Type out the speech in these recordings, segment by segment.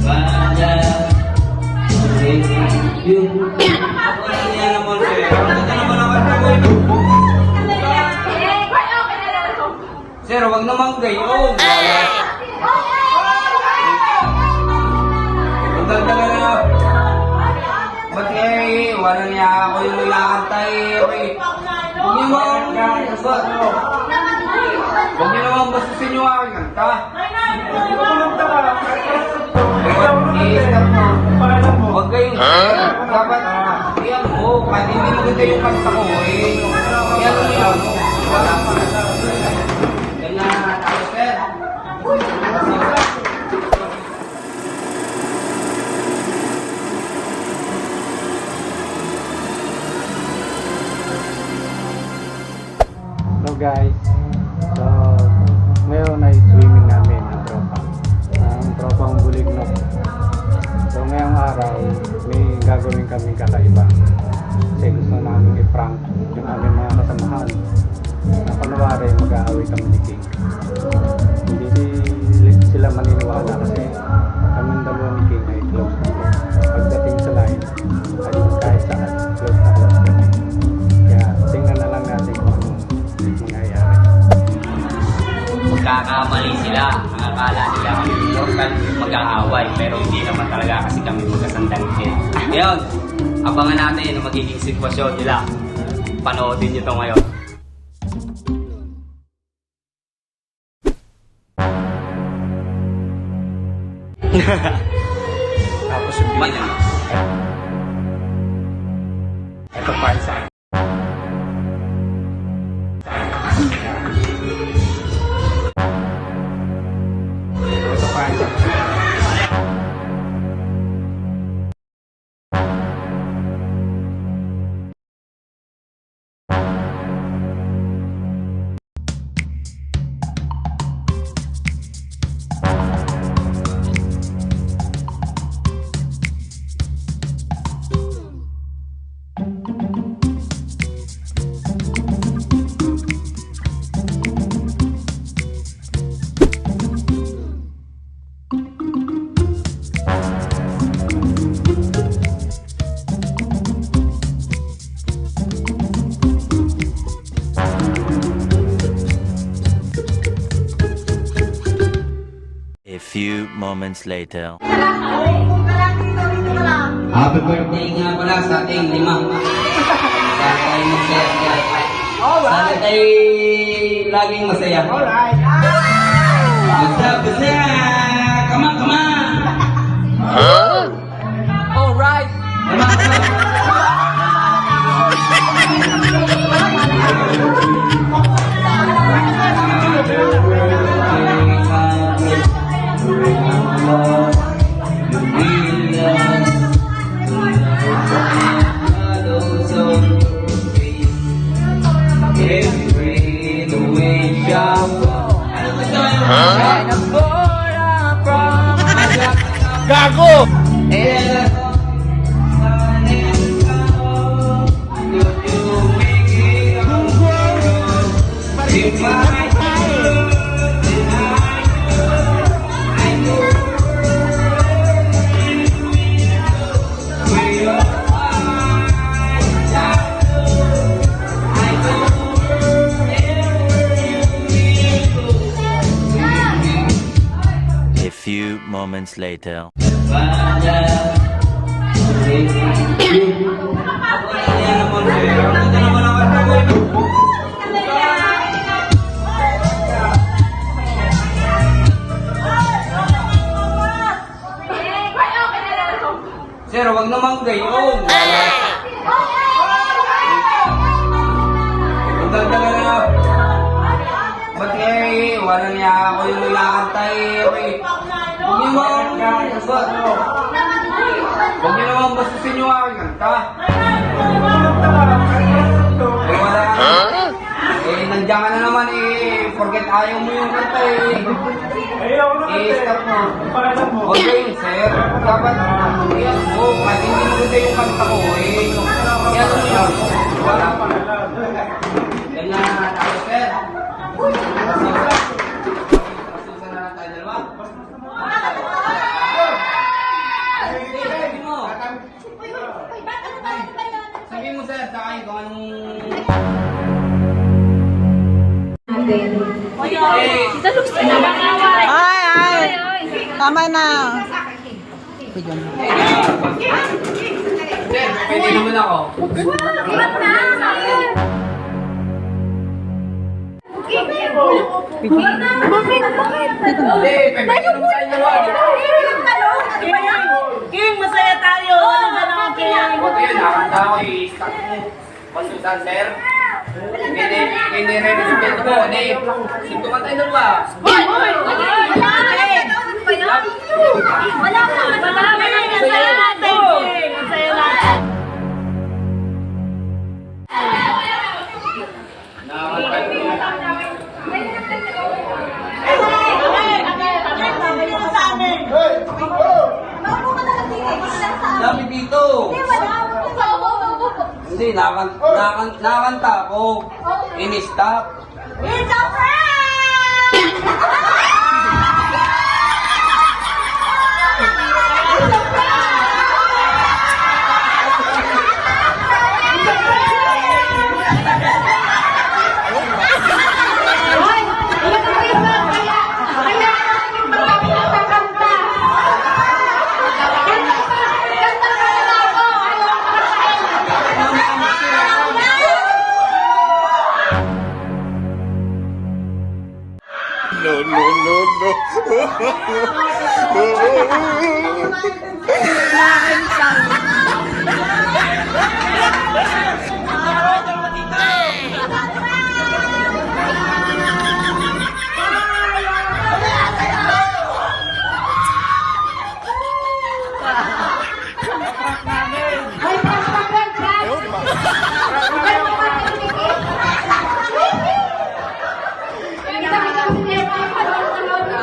Sir, wag naman gayon. Ang ganda na. Ba't eh, wala niya ako yung nilakantay. Huwag niyo naman bastusin yung aking kanta. Huwag gayon, sir. Dapat, iyan mo. Kahit hindi maganda yung kanta ko, eh. Iyan mo yan. Wala pa. Ganyan na tayo, sir. Hello guys, so ngayon ay swimming namin ang tropang Bulignok. So ngayong araw may gagawin kaming kakaiba kasi gusto namin i-prank yung aming mga kasamahan na kunwari mag-aaway kami ni King. Hindi sila maniniwala kasi kaming dalawa ni King ay close na close. Pagdating sa line ay kahit saan close na close kami. Kaya tingnan na lang natin kung ano mangyayari. Magkakamali sila. Ang akala nila kami local mag-aaway, pero hindi naman talaga kasi kami magkasandangkin. Ngayon, abangan natin ang magiging sitwasyon nila. Panoodin nyo to ngayon. Tapos yung bilhin. Ito pa isa. Ito pa isa. A few moments later. Happy birthday nga pala sa ating lima. Sana tayo masaya. Sana tayo laging masaya. Alright. Basta. Come on. Alright! Come on. Gago! A few moments later. Sir, wag naman gayon. Ang ganda na. Ba't eh, wala niya ako yung nilakantay. Huwag niyo naman bastusin yung aking kanta. Eh, wala ka. Eh, nandiyan ka na naman eh. Forget ayaw mo yung kanta eh. I-stop mo. Huwag gayon, sir. Dapat, iyan mo. Kahit hindi maganda yung kanta ko eh. Iyan mo yan. Wala pa. Ganyan na tayo, sir. Basusan na lang tayo dalawa. Ay! Tama na. Sir, pwede naman ako. Hindi, pwede naman tayo naman. King, masaya tayo. Ano ba naman, King? Huwag yun, nakakanta ako i-stop mo. Pasusan, sir. Hindi re-respect mo. Hindi, suntukan tayo doon ba? Dami dito. Hindi, nakakanta ako. In-stop. It's a prank!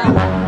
Kita